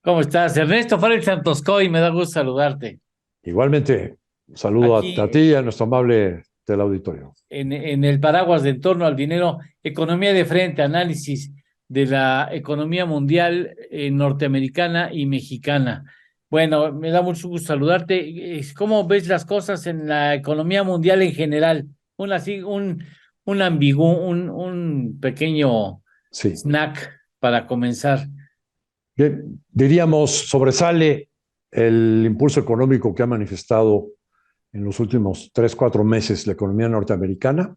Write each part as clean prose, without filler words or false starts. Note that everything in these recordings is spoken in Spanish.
¿Cómo estás? Ernesto Fares Santoscoy, me da gusto saludarte. Igualmente, saludo a ti Aquí y a nuestro amable teleauditorio. en el paraguas de En torno al dinero, economía de frente, análisis de la economía mundial norteamericana y mexicana. Bueno, me da mucho gusto saludarte. ¿Cómo ves las cosas en la economía mundial en general? Un ambiguo, un pequeño Sí, snack para comenzar. bien, diríamos, sobresale el impulso económico que ha manifestado en los últimos 3, 4 meses la economía norteamericana.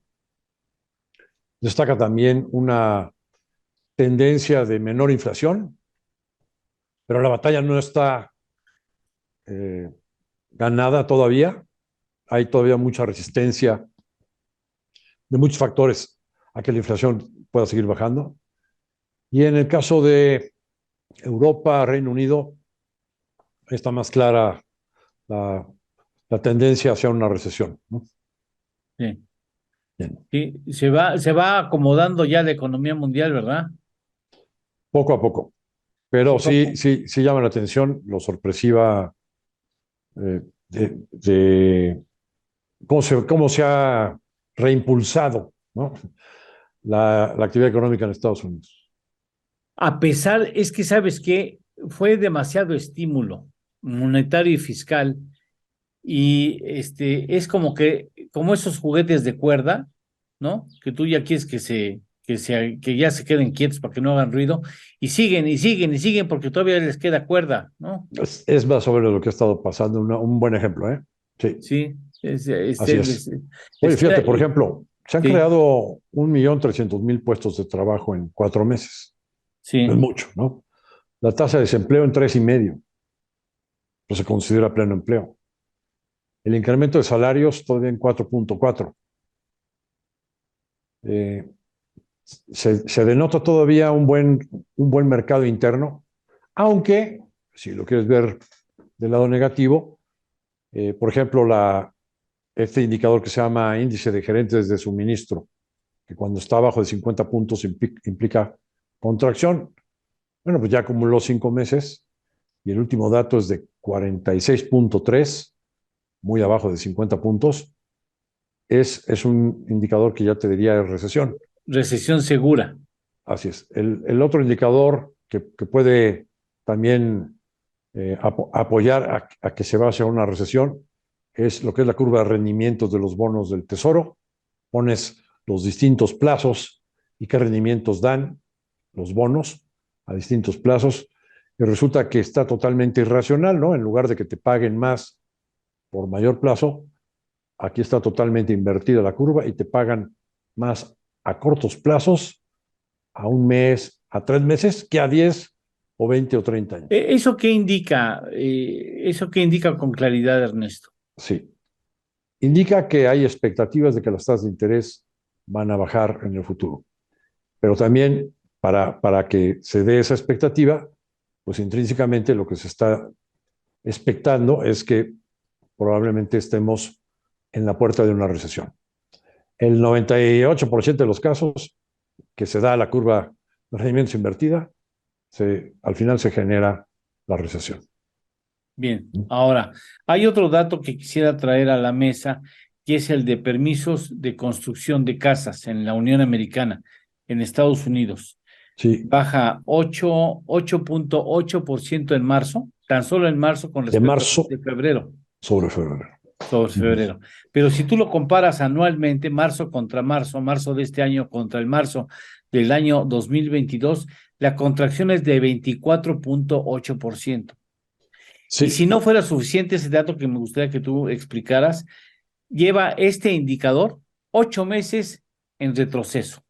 Destaca también una tendencia de menor inflación, pero la batalla no está eh, ganada todavía. Hay todavía mucha resistencia de muchos factores a que la inflación pueda seguir bajando. Y en el caso de Europa, Reino Unido, está más clara la, la tendencia hacia una recesión, ¿no? Sí. Bien. Sí, se va acomodando ya la economía mundial, ¿verdad? Poco a poco. Pero Poco a sí, poco. sí, sí llama la atención lo sorpresiva de cómo se ha reimpulsado, ¿no? La actividad económica en Estados Unidos. A pesar, es que sabes que fue demasiado estímulo monetario y fiscal, y es como que, como esos juguetes de cuerda, ¿no? Que tú ya quieres que ya se queden quietos para que no hagan ruido, y siguen, y siguen, y siguen, porque todavía les queda cuerda, ¿no? Es más o menos lo que ha estado pasando, un buen ejemplo, ¿eh? Sí, Sí, así es. les Oye, queda, fíjate, por ejemplo, se han sí, creado 1.300.000 puestos de trabajo en 4 meses. No es sí. mucho, ¿no? La tasa de desempleo en 3,5, pues se considera pleno empleo. El incremento de salarios todavía en 4,4. Eh, se denota todavía un buen mercado interno, aunque, si lo quieres ver del lado negativo, por ejemplo, este indicador que se llama índice de gerentes de suministro, que cuando está abajo de 50 puntos implica contracción. Bueno, pues ya acumuló 5 meses y el último dato es de 46,3, muy abajo de 50 puntos. Es un indicador que ya te diría es recesión. Recesión segura. Así es. El otro indicador que puede también apoyar a que se va hacia una recesión es lo que es la curva de rendimientos de los bonos del Tesoro. Pones los distintos plazos y qué rendimientos dan los bonos a distintos plazos y resulta que está totalmente irracional, ¿no? En lugar de que te paguen más por mayor plazo, aquí está totalmente invertida la curva y te pagan más a cortos plazos, a un mes, a 3 meses, que a 10 o 20 o 30 años. ¿Eso qué indica? ¿Eso qué indica con claridad, Ernesto? Sí. Indica que hay expectativas de que las tasas de interés van a bajar en el futuro. Pero también para que se dé esa expectativa, pues intrínsecamente lo que se está expectando es que probablemente estemos en la puerta de una recesión. El 98% de los casos que se da la curva de rendimientos invertida, al final se genera la recesión. Bien, ahora, hay otro dato que quisiera traer a la mesa, que es el de permisos de construcción de casas en la Unión Americana, en Estados Unidos. Sí, Baja 8.8% en marzo, tan solo en marzo con de respecto al mes marzo de febrero, sobre febrero. sobre febrero. Pero si tú lo comparas anualmente, marzo contra marzo, marzo de este año contra el marzo del año 2022, la contracción es de 24.8%. Y si Sí, no fuera suficiente ese dato que me gustaría que tú explicaras, lleva este indicador 8 meses en retroceso.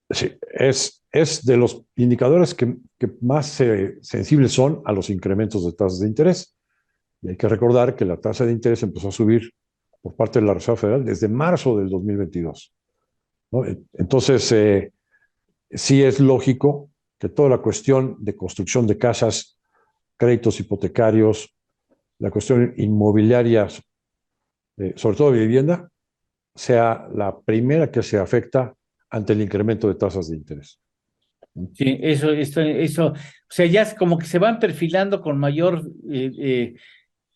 sí, es de los indicadores que más sensibles son a los incrementos de tasas de interés. Y hay que recordar que la tasa de interés empezó a subir por parte de la Reserva Federal desde marzo del 2022, ¿no? Entonces, sí es lógico que toda la cuestión de construcción de casas, créditos hipotecarios, la cuestión inmobiliaria, sobre todo de vivienda, sea la primera que se afecta ante el incremento de tasas de interés. Sí, eso, o sea, ya es como que se van perfilando con mayor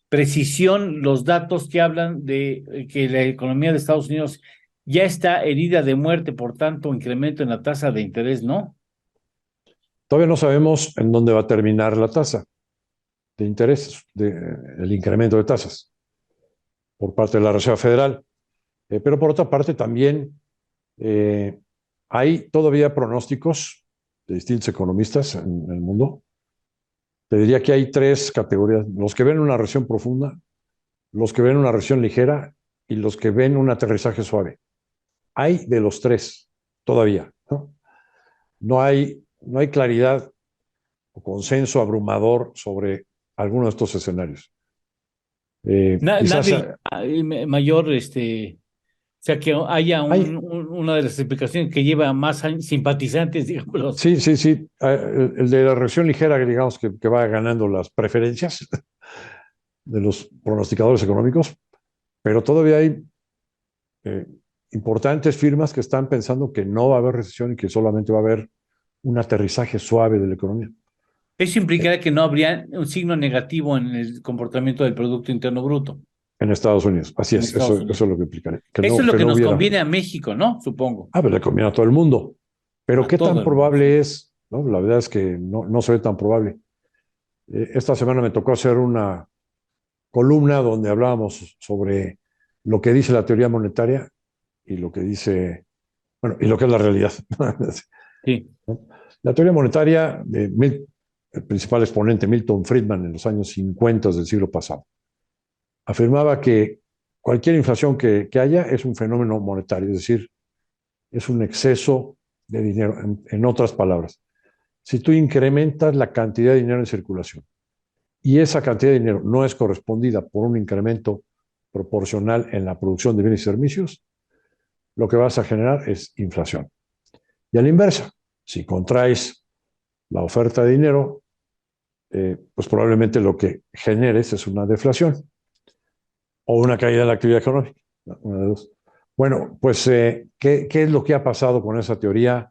precisión los datos que hablan de que la economía de Estados Unidos ya está herida de muerte, por tanto, incremento en la tasa de interés, ¿no? Todavía no sabemos en dónde va a terminar la tasa de interés, el incremento de tasas por parte de la Reserva Federal. Pero por otra parte también eh, hay todavía pronósticos de distintos economistas en el mundo. Te diría que hay tres categorías: los que ven una recesión profunda, los que ven una recesión ligera y los que ven un aterrizaje suave. Hay de los tres todavía, ¿no? No hay claridad o consenso abrumador sobre alguno de estos escenarios. Quizás Nadie mayor, o sea, que haya hay, una de las explicaciones que lleva más simpatizantes, digamos. sí, sí, sí, el de la recesión ligera, digamos que va ganando las preferencias de los pronosticadores económicos, pero todavía hay eh, importantes firmas que están pensando que no va a haber recesión y que solamente va a haber un aterrizaje suave de la economía Eso implicará que no habría un signo negativo en el comportamiento del Producto Interno Bruto en Estados Unidos. Así en es, eso Estados es Unidos. lo que implicaría, Eso es lo que que no nos hubiera. conviene a México, ¿no? Supongo, Pero le conviene a todo el mundo. Pero a ¿qué todo tan el mundo, sí. probable es? ¿No? La verdad es que no se ve tan probable. Esta semana me tocó hacer una columna donde hablábamos sobre lo que dice la teoría monetaria y lo que dice, bueno, y lo que es la realidad. Sí. ¿No? La teoría monetaria el principal exponente, Milton Friedman, en los años 50 del siglo pasado, afirmaba que cualquier inflación que haya es un fenómeno monetario, es decir, es un exceso de dinero. En otras palabras, si tú incrementas la cantidad de dinero en circulación y esa cantidad de dinero no es correspondida por un incremento proporcional en la producción de bienes y servicios, lo que vas a generar es inflación. Y a la inversa, si contraes la oferta de dinero, pues probablemente lo que generes es una deflación o una caída de la actividad económica. Una de dos. Bueno, pues, ¿qué es lo que ha pasado con esa teoría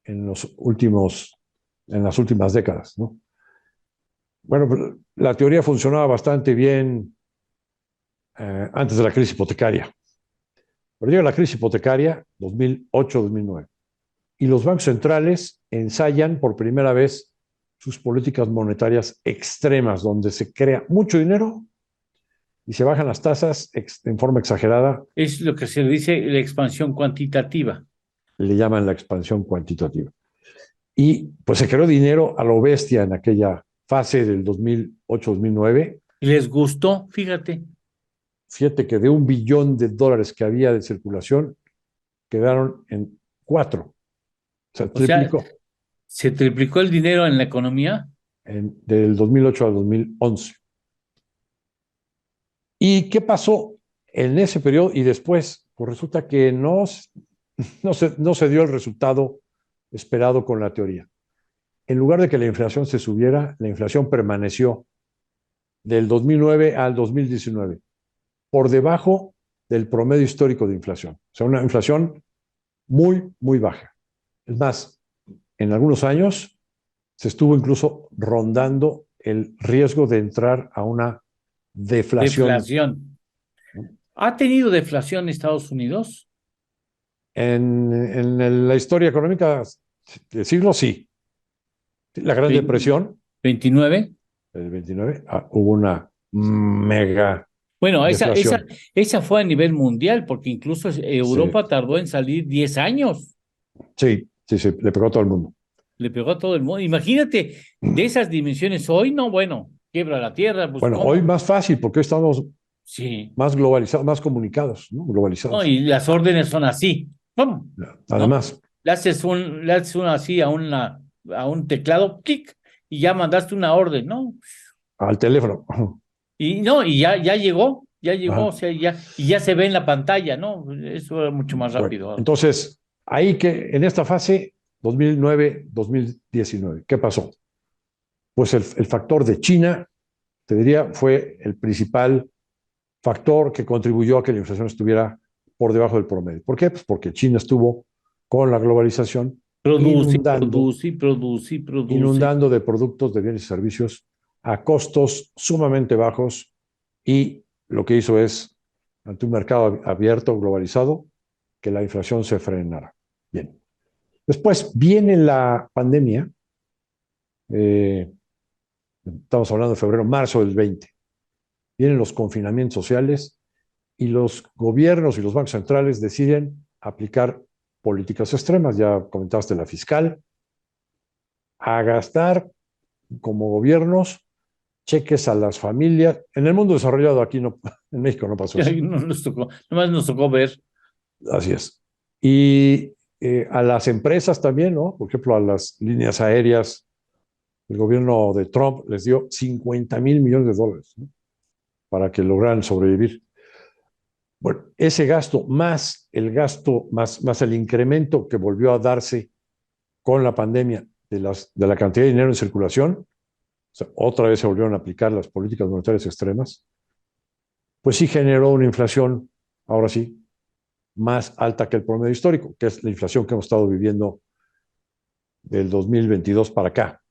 en las últimas décadas, ¿no? Bueno, pues, la teoría funcionaba bastante bien antes de la crisis hipotecaria. Pero llega la crisis hipotecaria 2008-2009 y los bancos centrales ensayan por primera vez sus políticas monetarias extremas, donde se crea mucho dinero y se bajan las tasas en forma exagerada. Es lo que se le dice la expansión cuantitativa. Le llaman la expansión cuantitativa. Y pues se creó dinero a lo bestia en aquella fase del 2008-2009. Y les gustó, fíjate. Fíjate que de $1 billón que había de circulación, quedaron en 4. O sea, O sea, triplicó se triplicó el dinero en la economía. del 2008 al 2011. ¿Y qué pasó en ese periodo y después? Pues resulta que no se dio el resultado esperado con la teoría. En lugar de que la inflación se subiera, la inflación permaneció del 2009 al 2019 por debajo del promedio histórico de inflación. O sea, una inflación muy, muy baja. Es más, en algunos años se estuvo incluso rondando el riesgo de entrar a una deflación. Deflación. ¿Ha tenido deflación Estados Unidos? En la historia económica del siglo, sí. La Gran Ve- Depresión, 29. el 29, hubo una mega Bueno, deflación. esa fue a nivel mundial, porque incluso Sí, Europa tardó en salir 10 años. sí, sí, sí, le pegó a todo el mundo. Le pegó a todo el mundo. Imagínate, de esas dimensiones hoy, no, bueno, quiebra la tierra, pues Bueno, hoy ¿cómo? más fácil porque hoy estamos Sí. más globalizados, más comunicados, ¿no? No, Globalizados. y las órdenes son así. ¿Cómo? ¿No? Además, Le haces una así a un teclado, clic, y ya mandaste una orden, ¿no? al teléfono. Y no, y ya llegó, Ajá. o sea, y ya se ve en la pantalla, ¿no? Eso era mucho más Bueno, rápido. entonces, ahí que en esta fase, 2009-2019, ¿qué pasó? Pues el factor de China, te diría, fue el principal factor que contribuyó a que la inflación estuviera por debajo del promedio. ¿Por qué? Pues porque China estuvo con la globalización Produce, inundando, produce, produce, produce. inundando de productos, de bienes y servicios a costos sumamente bajos, y lo que hizo es, ante un mercado abierto, globalizado, que la inflación se frenara. Bien. Después viene la pandemia, estamos hablando de febrero, marzo del 20. Vienen los confinamientos sociales y los gobiernos y los bancos centrales deciden aplicar políticas extremas. Ya comentaste la fiscal, a gastar como gobiernos cheques a las familias. En el mundo desarrollado, aquí no, en México no pasó eso. No nos tocó, nomás nos tocó ver. Así es. Y a las empresas también, ¿no? Por ejemplo, a las líneas aéreas, el gobierno de Trump les dio $50,000 millones, ¿no? Para que lograran sobrevivir. Bueno, ese gasto más el gasto, más el incremento que volvió a darse con la pandemia de la cantidad de dinero en circulación, o sea, otra vez se volvieron a aplicar las políticas monetarias extremas, pues sí generó una inflación, ahora sí, más alta que el promedio histórico, que es la inflación que hemos estado viviendo del 2022 para acá,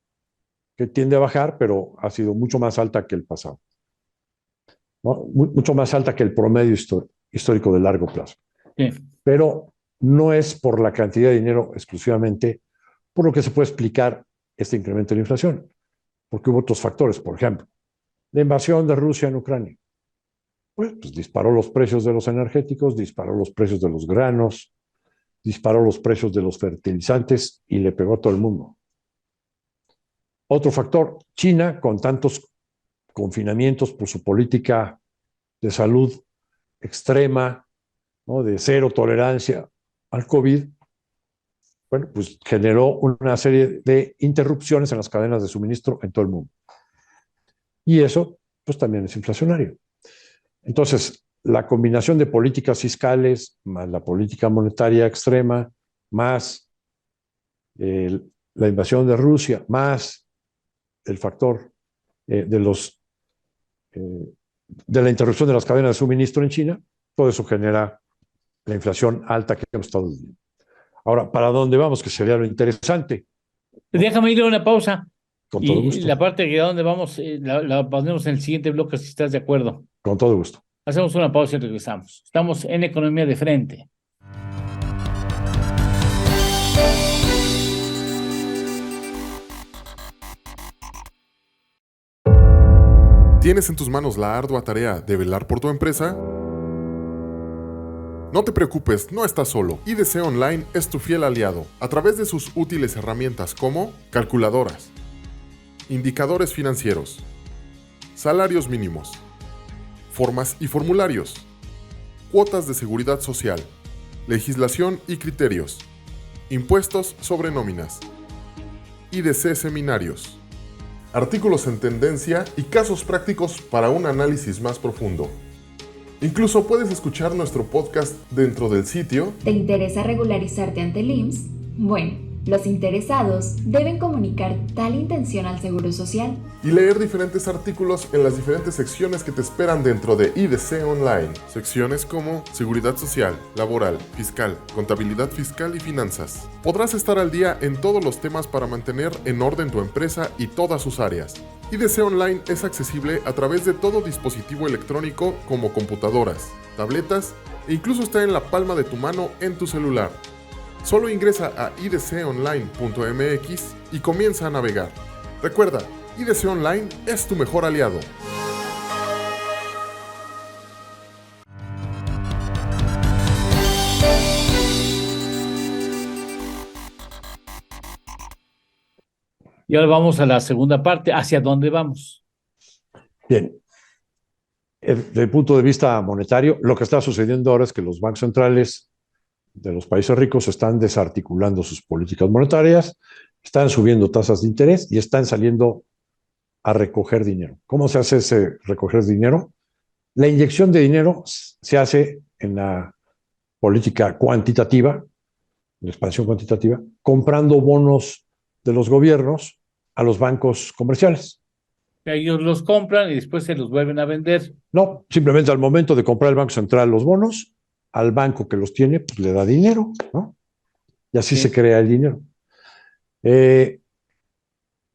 que tiende a bajar, pero ha sido mucho más alta que el pasado, ¿no? Mucho más alta que el promedio histórico de largo plazo. Sí. Pero no es por la cantidad de dinero exclusivamente por lo que se puede explicar este incremento de la inflación, porque hubo otros factores. Por ejemplo, la invasión de Rusia en Ucrania. Pues disparó los precios de los energéticos, disparó los precios de los granos, disparó los precios de los fertilizantes y le pegó a todo el mundo. Otro factor, China, con tantos confinamientos por su política de salud extrema, ¿no? De cero tolerancia al COVID, bueno, pues generó una serie de interrupciones en las cadenas de suministro en todo el mundo. Y eso, pues también es inflacionario. Entonces, la combinación de políticas fiscales, más la política monetaria extrema, más la invasión de Rusia, más el factor de la interrupción de las cadenas de suministro en China, todo eso genera la inflación alta que hemos estado viviendo. Ahora, ¿para dónde vamos? Que sería lo interesante, ¿no? Déjame ir a una pausa Con todo y gusto. la parte que a dónde vamos la ponemos en el siguiente bloque si estás de acuerdo. Con todo gusto. Hacemos una pausa y regresamos. Estamos en Economía de Frente. ¿Tienes en tus manos la ardua tarea de velar por tu empresa? No te preocupes, no estás solo. IDC Online es tu fiel aliado a través de sus útiles herramientas como calculadoras, indicadores financieros, salarios mínimos, formas y formularios, cuotas de seguridad social, legislación y criterios, impuestos sobre nóminas, IDC seminarios, artículos en tendencia y casos prácticos para un análisis más profundo. Incluso puedes escuchar nuestro podcast dentro del sitio. ¿Te interesa regularizarte ante el IMSS? Bueno, los interesados deben comunicar tal intención al Seguro Social Y leer diferentes artículos en las diferentes secciones que te esperan dentro de IDC Online. Secciones como Seguridad Social, Laboral, Fiscal, Contabilidad Fiscal y Finanzas. Podrás estar al día en todos los temas para mantener en orden tu empresa y todas sus áreas. IDC Online es accesible a través de todo dispositivo electrónico como computadoras, tabletas e incluso está en la palma de tu mano en tu celular. Solo ingresa a idconline.mx y comienza a navegar. Recuerda, IDC Online es tu mejor aliado. Y ahora vamos a la segunda parte. ¿Hacia dónde vamos? Bien. Desde el punto de vista monetario, lo que está sucediendo ahora es que los bancos centrales de los países ricos están desarticulando sus políticas monetarias, están subiendo tasas de interés y están saliendo a recoger dinero. ¿Cómo se hace ese recoger dinero? La inyección de dinero se hace en la política cuantitativa, la expansión cuantitativa, comprando bonos de los gobiernos a los bancos comerciales. Ellos los compran y después se los vuelven a vender. No, simplemente al momento de comprar el Banco Central los bonos, al banco que los tiene, pues le da dinero, ¿no? Y así Sí. se crea el dinero. Eh,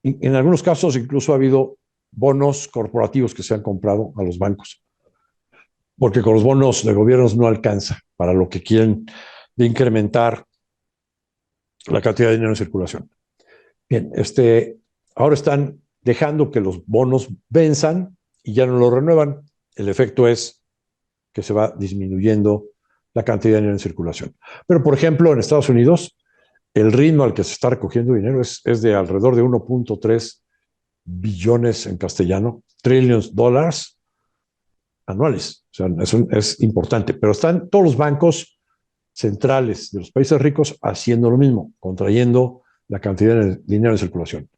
en algunos casos incluso ha habido bonos corporativos que se han comprado a los bancos, porque con los bonos de gobiernos no alcanza para lo que quieren de incrementar la cantidad de dinero en circulación. Bien, ahora están dejando que los bonos venzan y ya no lo renuevan. El efecto es que se va disminuyendo la cantidad de dinero en circulación. Pero, por ejemplo, en Estados Unidos, el ritmo al que se está recogiendo dinero es de alrededor de 1.3 billones en castellano, trillions dólares anuales. O sea, es importante. Pero están todos los bancos centrales de los países ricos haciendo lo mismo, contrayendo la cantidad de dinero en circulación.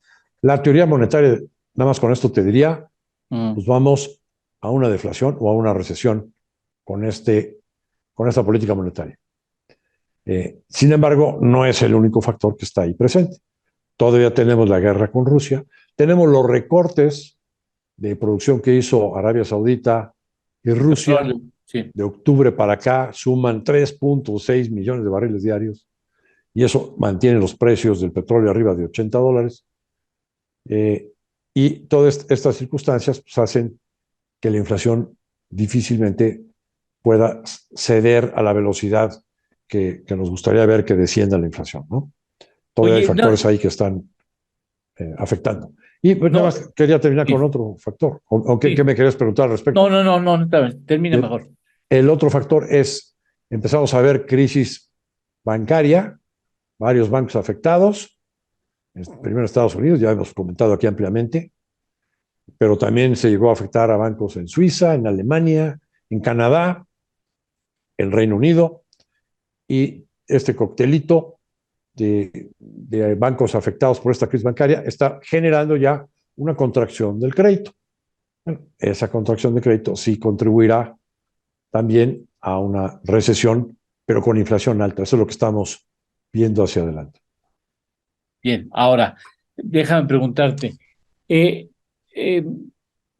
La teoría monetaria, nada más con esto te diría, pues vamos a una deflación o a una recesión con esta política monetaria. Sin embargo, no es el único factor que está ahí presente. Todavía tenemos la guerra con Rusia, tenemos los recortes de producción que hizo Arabia Saudita y Rusia. Sí. De octubre para acá suman 3.6 millones de barriles diarios y eso mantiene los precios del petróleo arriba de $80. Y todas estas circunstancias pues, hacen que la inflación difícilmente pueda ceder a la velocidad que nos gustaría ver que descienda la inflación, ¿no? Todavía hay factores ahí que están afectando. Y pues, nada más quería terminar con otro factor. ¿Qué me querías preguntar al respecto? No, termina mejor. El otro factor es, empezamos a ver crisis bancaria, varios bancos afectados, primero en Estados Unidos, ya hemos comentado aquí ampliamente, pero también se llegó a afectar a bancos en Suiza, en Alemania, en Canadá, el Reino Unido, y este coctelito de bancos afectados por esta crisis bancaria está generando ya una contracción del crédito. Bueno, esa contracción de crédito sí contribuirá también a una recesión, pero con inflación alta. Eso es lo que estamos viendo hacia adelante. Bien, ahora, déjame preguntarte.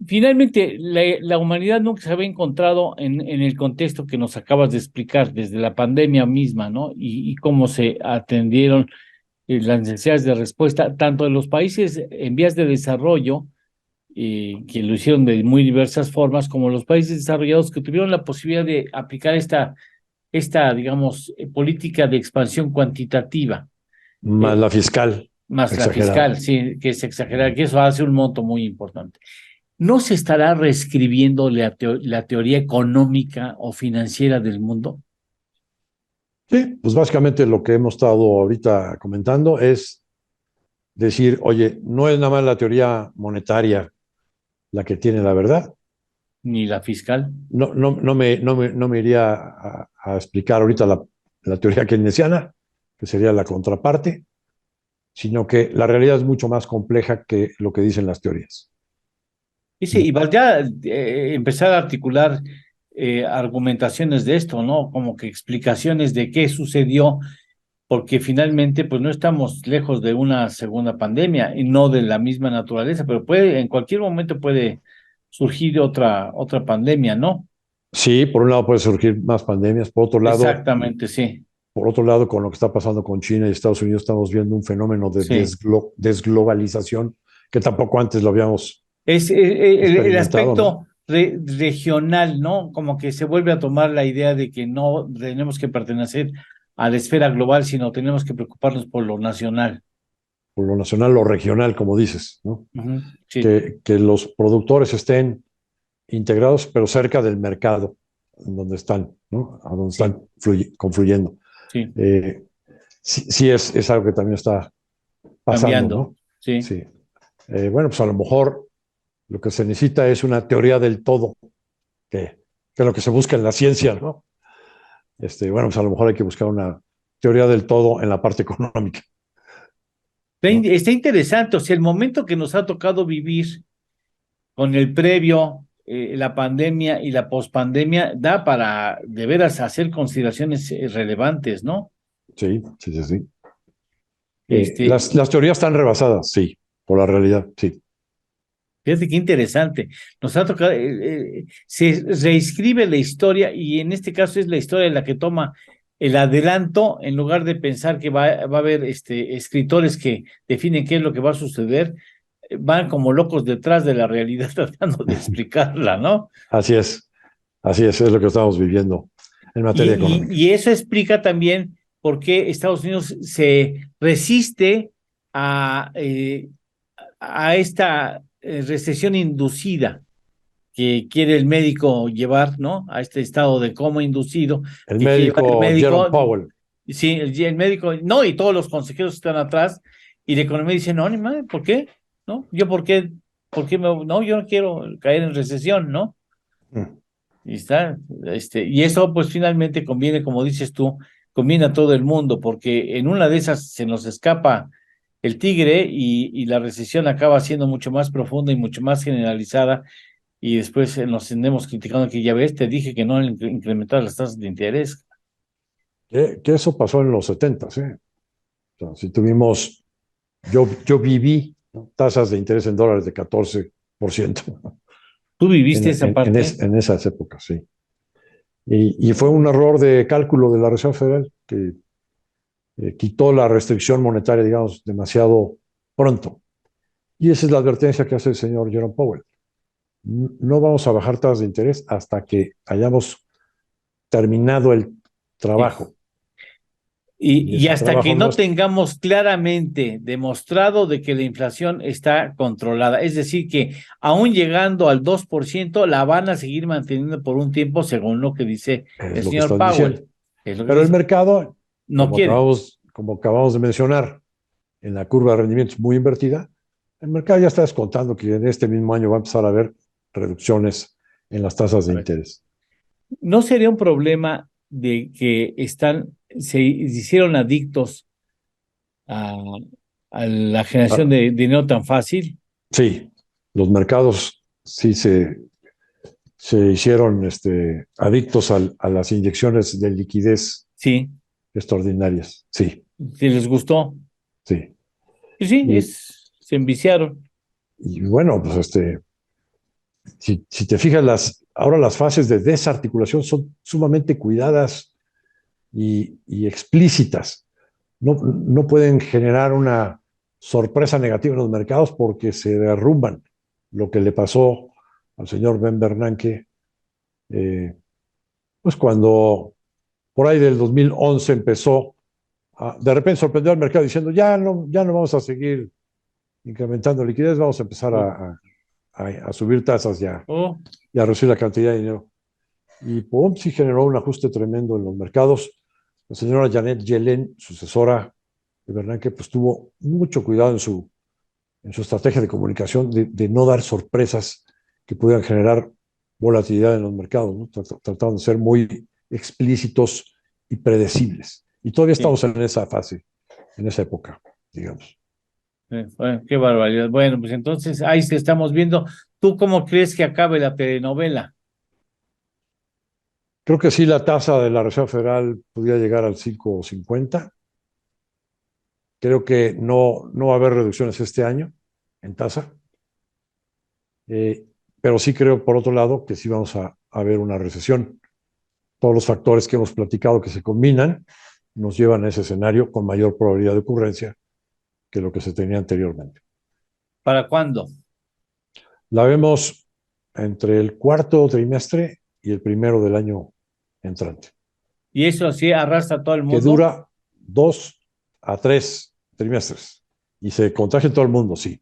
Finalmente, la humanidad nunca se había encontrado en el contexto que nos acabas de explicar, desde la pandemia misma, ¿no? Y cómo se atendieron las necesidades de respuesta, tanto de los países en vías de desarrollo, que lo hicieron de muy diversas formas, como los países desarrollados que tuvieron la posibilidad de aplicar esta digamos, política de expansión cuantitativa. Más la fiscal. Más exagerada. La fiscal, sí, que es exagerada, que eso hace un monto muy importante. ¿No se estará reescribiendo la teoría económica o financiera del mundo? Sí, pues básicamente lo que hemos estado ahorita comentando es decir, oye, no es nada más la teoría monetaria la que tiene la verdad. Ni la fiscal. No me iría a explicar ahorita la teoría keynesiana, que sería la contraparte, sino que la realidad es mucho más compleja que lo que dicen las teorías. Y valdría empezar a articular argumentaciones de esto, ¿no? Como que explicaciones de qué sucedió, porque finalmente pues no estamos lejos de una segunda pandemia y no de la misma naturaleza, pero en cualquier momento puede surgir otra pandemia, ¿no? Sí, por un lado puede surgir más pandemias, por otro lado. Exactamente, sí. Por otro lado, con lo que está pasando con China y Estados Unidos, estamos viendo un fenómeno de desglobalización que tampoco antes lo habíamos. Es el aspecto regional, ¿no? Como que se vuelve a tomar la idea de que no tenemos que pertenecer a la esfera global, sino tenemos que preocuparnos por lo nacional. Por lo nacional, lo regional, como dices, ¿no? Sí. Que los productores estén integrados, pero cerca del mercado, en donde están, ¿no? A donde están confluyendo. Sí. Sí es algo que también está pasando, cambiando, ¿no? Sí. Bueno, pues a lo mejor lo que se necesita es una teoría del todo, que es lo que se busca en la ciencia, ¿no? Bueno, pues a lo mejor hay que buscar una teoría del todo en la parte económica. Está interesante, o sea, el momento que nos ha tocado vivir con el previo, la pandemia y la pospandemia, da para de veras hacer consideraciones relevantes, ¿no? Sí. Las teorías están rebasadas, sí, por la realidad, sí. Fíjate qué interesante. Nos ha tocado, se reescribe la historia y en este caso es la historia la que toma el adelanto, en lugar de pensar que va a haber escritores que definen qué es lo que va a suceder, van como locos detrás de la realidad tratando de explicarla, ¿no? Así es lo que estamos viviendo en materia económica. Y eso explica también por qué Estados Unidos se resiste a esta recesión inducida que quiere el médico llevar, ¿no? A este estado de coma inducido El que quiere llevar el médico Jerome médico. Powell. Sí, el médico, no, y todos los consejeros están atrás, y la economía dice, no, ni madre, ¿por qué? ¿No? Yo, no, yo no quiero caer en recesión, ¿no? Mm. Y y eso pues finalmente conviene, como dices tú, conviene a todo el mundo, porque en una de esas se nos escapa el tigre y la recesión acaba siendo mucho más profunda y mucho más generalizada, y después nos andemos criticando que ya ves, te dije que no incrementar las tasas de interés. Que eso pasó en los 70s, ¿eh? O sea, si tuvimos, yo viví, ¿no?, tasas de interés en dólares de 14%. ¿Tú viviste esa parte? En esas épocas, sí. Y fue un error de cálculo de la Reserva Federal que quitó la restricción monetaria, digamos, demasiado pronto. Y esa es la advertencia que hace el señor Jerome Powell. No vamos a bajar tasas de interés hasta que hayamos terminado el trabajo. Y ese hasta que trabajo no tengamos claramente demostrado de que la inflación está controlada, es decir, que aún llegando al 2%, la van a seguir manteniendo por un tiempo, según lo que dice es el lo que señor están diciendo. Powell. Es lo que Pero el dice. mercado, No quiere. como acabamos de mencionar, en la curva de rendimientos muy invertida, el mercado ya está descontando que en este mismo año va a empezar a haber reducciones en las tasas de interés. ¿No sería un problema de que se hicieron adictos a, a la generación Ah, de dinero tan fácil? sí, los mercados sí se hicieron adictos a las inyecciones de liquidez Sí, extraordinarias. Sí, si les gustó. sí. Pues sí, Y, se enviciaron. y bueno, pues si te fijas, ahora las fases de desarticulación son sumamente cuidadas y explícitas. No pueden generar una sorpresa negativa en los mercados porque se derrumban. Lo que le pasó al señor Ben Bernanke, pues cuando por ahí del 2011 empezó, de repente sorprendió al mercado diciendo, ya no vamos a seguir incrementando liquidez, vamos a empezar a subir tasas ya Oh, y a reducir la cantidad de dinero. Y pum, sí generó un ajuste tremendo en los mercados. La señora Janet Yellen, sucesora de Bernanke, pues tuvo mucho cuidado en su estrategia de comunicación de no dar sorpresas que pudieran generar volatilidad en los mercados, ¿no? Tratando de ser muy explícitos y predecibles. Y todavía sí. estamos en esa fase, en esa época, digamos. Bueno, qué barbaridad. Bueno, pues entonces ahí se estamos viendo. ¿Tú cómo crees que acabe la telenovela? Creo que sí, la tasa de la Reserva Federal podría llegar al 5.50. Creo que no va a haber reducciones este año en tasa. Pero sí creo, por otro lado, que sí vamos a ver una recesión. Todos los factores que hemos platicado que se combinan nos llevan a ese escenario con mayor probabilidad de ocurrencia que lo que se tenía anteriormente. ¿Para cuándo? La vemos entre el cuarto trimestre y el primero del año entrante, ¿Y eso sí arrastra a todo el que mundo? dura 2 a 3 trimestres y se contagia en todo el mundo, sí.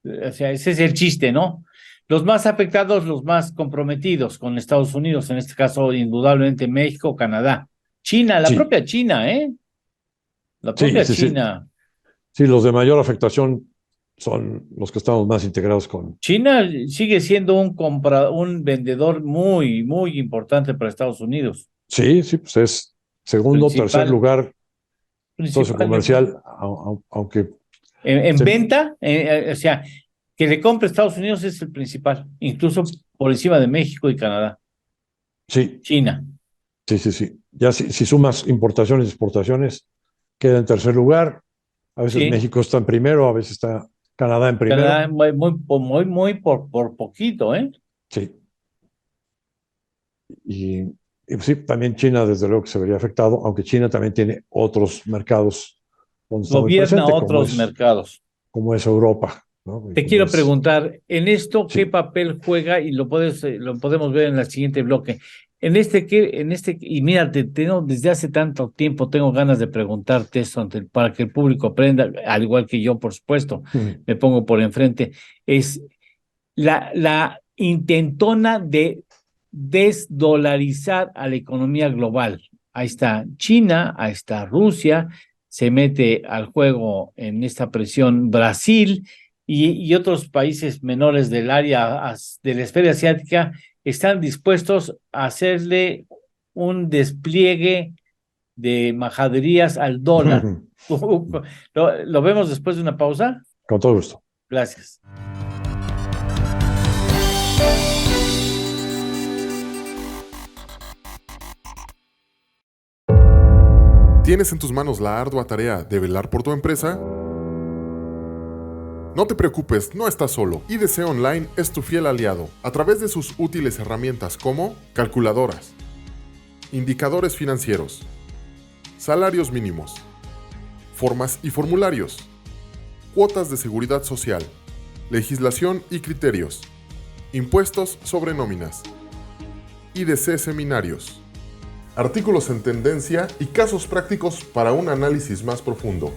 O sea, ese es el chiste, ¿no? Los más afectados, los más comprometidos con Estados Unidos, en este caso, indudablemente México, Canadá. China, la Sí, propia China, ¿eh? La sí, propia sí, sí. China. Sí, los de mayor afectación son los que estamos más integrados con. China sigue siendo un vendedor muy, muy importante para Estados Unidos. Sí, sí, pues es segundo, tercer Principal, lugar socio principalmente. comercial, aunque En se- venta, o sea, que le compre Estados Unidos es el principal, incluso por encima de México y Canadá. sí, China. sí, sí, sí. Ya si sumas importaciones y exportaciones, queda en tercer lugar. A veces Sí, México está en primero, a veces está Canadá en Canadá primero. muy por poquito, ¿eh? Sí. Y Y sí, también China, desde luego que se vería afectado, aunque China también tiene otros mercados donde está muy Gobierna presente, otros mercados. como es Europa, ¿no? Y Te como quiero es, preguntar, en esto, ¿qué sí. papel juega? Y lo podemos ver en el siguiente bloque. Y mira, desde hace tanto tiempo tengo ganas de preguntarte esto para que el público aprenda, al igual que yo, por supuesto, Mm. me pongo por enfrente. Es la intentona de desdolarizar a la economía global. Ahí está China, ahí está Rusia, se mete al juego en esta presión Brasil y otros países menores del área de la esfera asiática están dispuestos a hacerle un despliegue de majaderías al dólar. ¿Lo vemos después de una pausa? Con todo gusto. Gracias. ¿Tienes en tus manos la ardua tarea de velar por tu empresa? No te preocupes, no estás solo. IDC Online es tu fiel aliado a través de sus útiles herramientas como calculadoras, indicadores financieros, salarios mínimos, formas y formularios, cuotas de seguridad social, legislación y criterios, impuestos sobre nóminas, IDC seminarios, artículos en tendencia y casos prácticos para un análisis más profundo.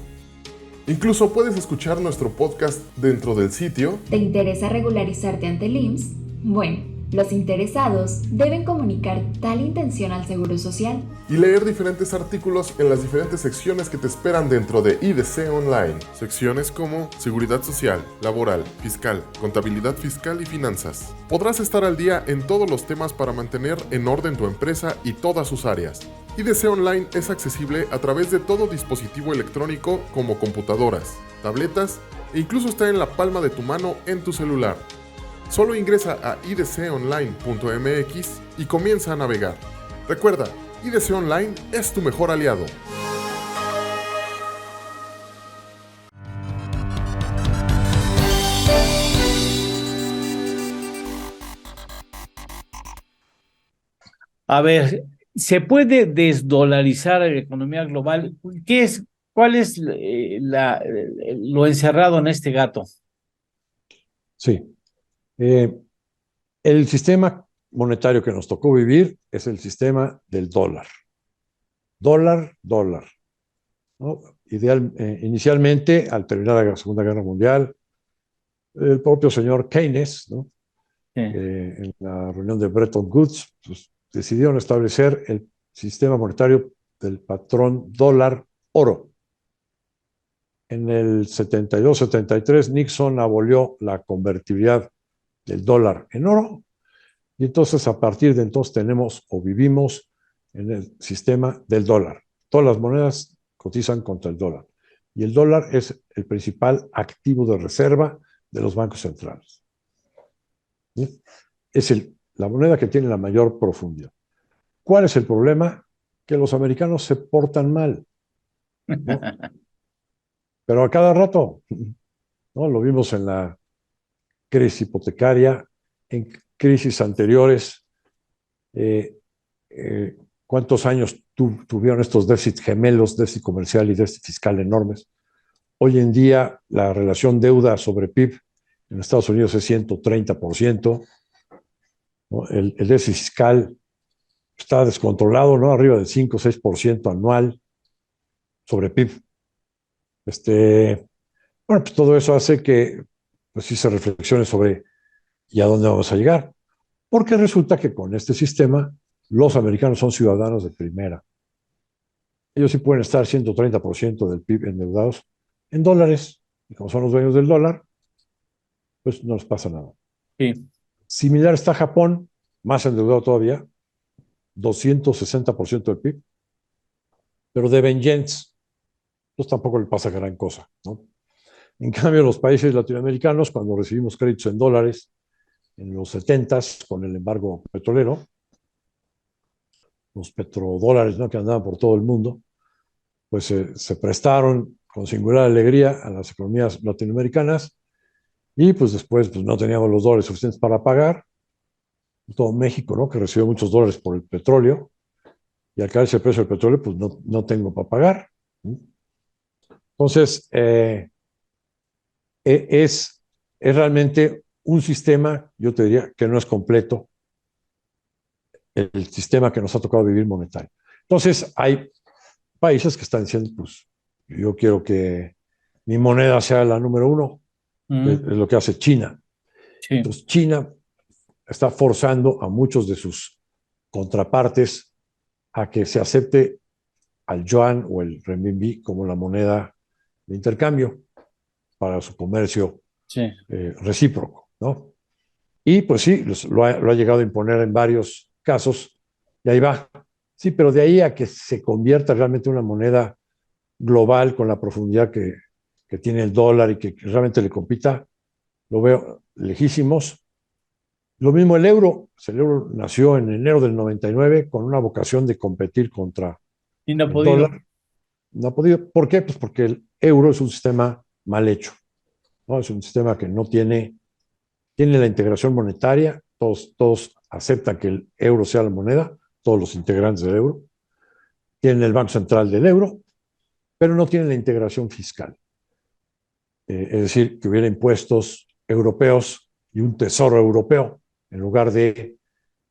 Incluso puedes escuchar nuestro podcast dentro del sitio. ¿Te interesa regularizarte ante el IMSS? Bueno, los interesados deben comunicar tal intención al Seguro Social. Y leer diferentes artículos en las diferentes secciones que te esperan dentro de IDC Online. Secciones como Seguridad Social, Laboral, Fiscal, Contabilidad Fiscal y Finanzas. Podrás estar al día en todos los temas para mantener en orden tu empresa y todas sus áreas. IDC Online es accesible a través de todo dispositivo electrónico como computadoras, tabletas e incluso está en la palma de tu mano en tu celular. Solo ingresa a idconline.mx y comienza a navegar. Recuerda, IDC Online es tu mejor aliado. A ver, ¿se puede desdolarizar la economía global? ¿Cuál es lo encerrado en este gato? Sí. El sistema monetario que nos tocó vivir es el sistema del dólar. Dólar, dólar, ¿no? Inicialmente, al terminar la Segunda Guerra Mundial, el propio señor Keynes, ¿no? Sí. En la reunión de Bretton Woods, pues, decidieron establecer el sistema monetario del patrón dólar-oro. En el 72-73, Nixon abolió la convertibilidad del dólar en oro, y entonces a partir de entonces tenemos o vivimos en el sistema del dólar. Todas las monedas cotizan contra el dólar, y el dólar es el principal activo de reserva de los bancos centrales. ¿Sí? Es la moneda que tiene la mayor profundidad. ¿Cuál es el problema? Que los americanos se portan mal, ¿no? Pero a cada rato, ¿no? Lo vimos en la crisis hipotecaria, en crisis anteriores. ¿Cuántos años tuvieron estos déficits gemelos, déficit comercial y déficit fiscal enormes? Hoy en día la relación deuda sobre PIB en Estados Unidos es 130%, ¿no? El déficit fiscal está descontrolado, ¿no? Arriba del 5 o 6% anual sobre PIB. Bueno, pues todo eso hace que pues sí se reflexione sobre ¿y a dónde vamos a llegar? Porque resulta que con este sistema los americanos son ciudadanos de primera. Ellos sí pueden estar 130% del PIB endeudados en dólares, y como son los dueños del dólar, pues no les pasa nada. Sí. Similar está Japón, más endeudado todavía, 260% del PIB, pero deben yens, pues tampoco le pasa gran cosa, ¿no? En cambio, los países latinoamericanos, cuando recibimos créditos en dólares, en los 70s, con el embargo petrolero, los petrodólares, ¿no?, que andaban por todo el mundo, pues se prestaron con singular alegría a las economías latinoamericanas, y pues después pues, no teníamos los dólares suficientes para pagar. Todo México, ¿no?, que recibió muchos dólares por el petróleo, y al caerse el precio del petróleo, pues no tengo para pagar. Entonces, es realmente un sistema, yo te diría, que no es completo, el sistema que nos ha tocado vivir monetario. Entonces, hay países que están diciendo, pues, yo quiero que mi moneda sea la número uno, que es lo que hace China. Sí. Entonces, China está forzando a muchos de sus contrapartes a que se acepte al yuan o el renminbi como la moneda de intercambio para su comercio Sí. recíproco, ¿no? Y pues sí, lo ha llegado a imponer en varios casos, y ahí va. Sí, pero de ahí a que se convierta realmente en una moneda global con la profundidad que tiene el dólar y que realmente le compita, lo veo lejísimos. Lo mismo el euro. El euro nació en enero del 99 con una vocación de competir contra Y no ha el podido. dólar. No ha podido. ¿Por qué? Pues porque el euro es un sistema mal hecho, ¿no? Es un sistema que no tiene la integración monetaria. Todos aceptan que el euro sea la moneda, todos los integrantes del euro. Tienen el Banco Central del euro, pero no tienen la integración fiscal. Es decir, que hubiera impuestos europeos y un tesoro europeo en lugar de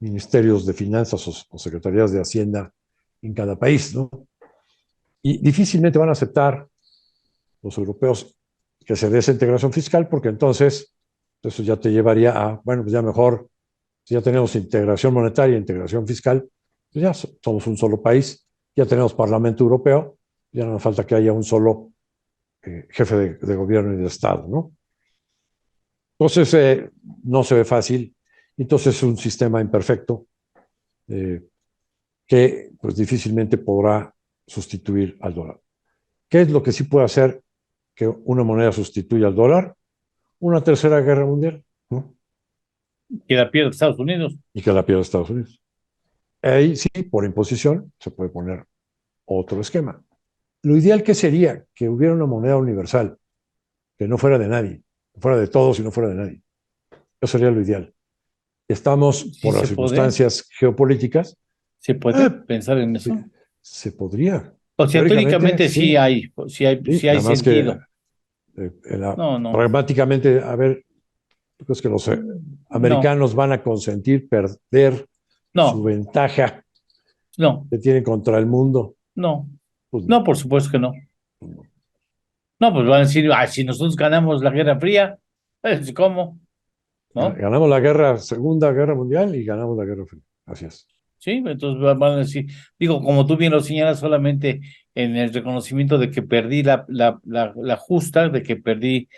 ministerios de finanzas o secretarías de Hacienda en cada país, ¿no? Y difícilmente van a aceptar los europeos que se dé esa integración fiscal, porque entonces eso ya te llevaría a, bueno, pues ya mejor, si ya tenemos integración monetaria e integración fiscal, pues ya somos un solo país, ya tenemos Parlamento Europeo, ya no nos falta que haya un solo jefe de gobierno y de Estado, ¿no? Entonces, no se ve fácil, entonces es un sistema imperfecto que pues difícilmente podrá sustituir al dólar. ¿Qué es lo que sí puede hacer que una moneda sustituya al dólar? Una tercera guerra mundial, ¿no? Que la pierde Estados Unidos. Y que la pierda Estados Unidos. Ahí sí, por imposición, se puede poner otro esquema. Lo ideal que sería que hubiera una moneda universal, que no fuera de nadie, fuera de todos y no fuera de nadie. Eso sería lo ideal. Estamos, Sí por las se puede. circunstancias geopolíticas, ¿Se puede pensar en eso? se podría. O sea, teóricamente sí hay Sí, nada más que sentido. No. pragmáticamente, a ver, pues que los No, americanos van a consentir perder su no, ventaja no, que tienen contra el mundo. no. Pues No, por supuesto que no. No, pues van a decir, si nosotros ganamos la Guerra Fría, ¿cómo? ¿No? ganamos la Segunda Guerra Mundial y ganamos la Guerra Fría. Así es. Sí, entonces van a decir, digo, como tú bien lo señalas, solamente en el reconocimiento de que perdí la justa, de que perdí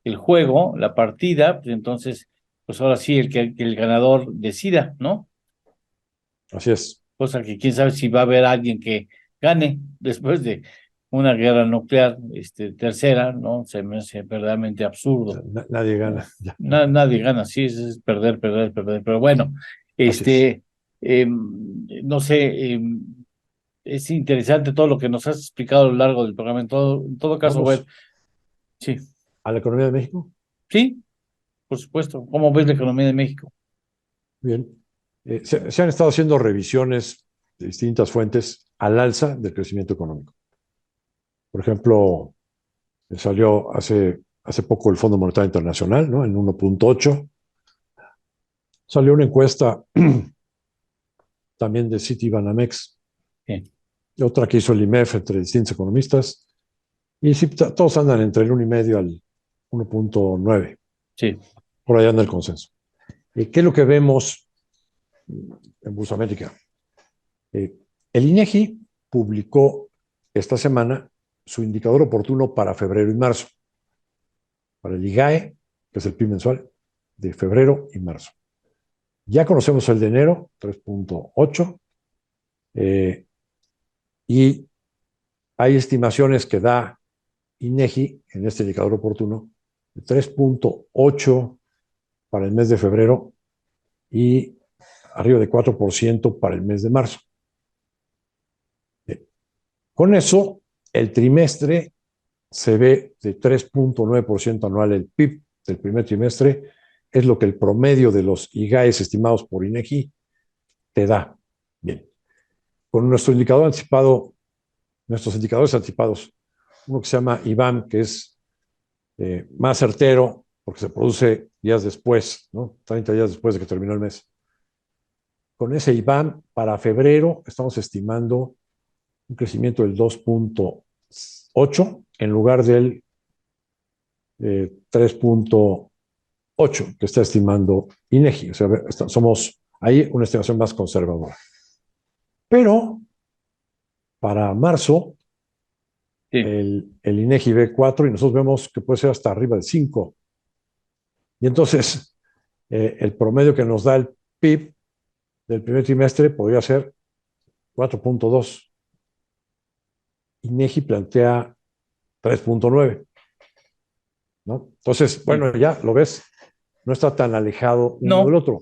el juego, la partida, pues entonces, pues ahora sí, que el ganador decida, ¿no? Así es. Cosa que quién sabe si va a haber alguien que gane después de una guerra nuclear, tercera, ¿no? Se me hace verdaderamente absurdo. Nadie gana. Ya. Nadie gana, sí, es perder, perder, perder. Pero bueno, Así es. no sé, es interesante todo lo que nos has explicado a lo largo del programa. En todo caso, bueno, Vamos sí, a la economía de México. sí, por supuesto. ¿Cómo ves la economía de México? Bien. Se han estado haciendo revisiones de distintas fuentes al alza del crecimiento económico. Por ejemplo, salió hace poco el Fondo Monetario Internacional, ¿no? En 1.8. Salió una encuesta también de Citibanamex, Sí, y otra que hizo el IMEF entre distintos economistas, y sí, todos andan entre el 1,5 al 1.9. sí, Por allá anda el consenso. ¿Qué es lo que vemos en Bolsa América? El INEGI publicó esta semana su indicador oportuno para febrero y marzo, para el IGAE, que es el PIB mensual, de febrero y marzo. Ya conocemos el de enero, 3.8, y hay estimaciones que da INEGI en este indicador oportuno de 3.8 para el mes de febrero y arriba de 4% para el mes de marzo. Con eso, el trimestre se ve de 3.9% anual el PIB del primer trimestre, es lo que el promedio de los IGAES estimados por INEGI te da. Bien. con nuestro indicador anticipado, nuestros indicadores anticipados, uno que se llama IBAM, que es más certero porque se produce días después, ¿no? 30 días después de que terminó el mes. Con ese IBAM, para febrero estamos estimando un crecimiento del 2.8 en lugar del 3.8 que está estimando INEGI. O sea, somos ahí una estimación más conservadora. Pero para marzo, Sí. el INEGI ve 4 y nosotros vemos que puede ser hasta arriba de 5. Y entonces, el promedio que nos da el PIB del primer trimestre podría ser 4.2. INEGI plantea 3.9. ¿No? Entonces, bueno, ya lo ves, no está tan alejado uno del otro,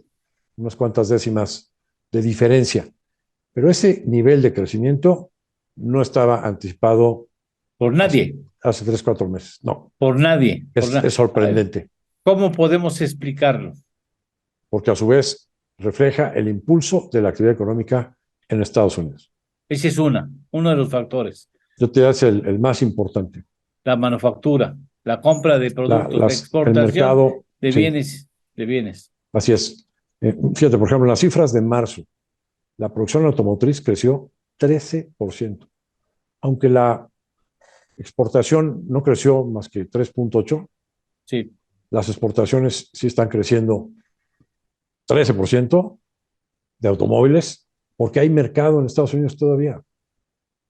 unas cuantas décimas de diferencia. Pero ese nivel de crecimiento no estaba anticipado por nadie. Hace 3, 4 meses. No. Por nadie. Es sorprendente. ¿Cómo podemos explicarlo? Porque a su vez refleja el impulso de la actividad económica en Estados Unidos. Ese es uno de los factores. Yo te diría el más importante. La manufactura, la compra de productos, la exportación el mercado, de sí. bienes. Así es. Fíjate, por ejemplo, en las cifras de marzo, la producción automotriz creció 13%, aunque la exportación no creció más que 3.8%. Sí. Las exportaciones sí están creciendo 13% de automóviles, porque hay mercado en Estados Unidos todavía.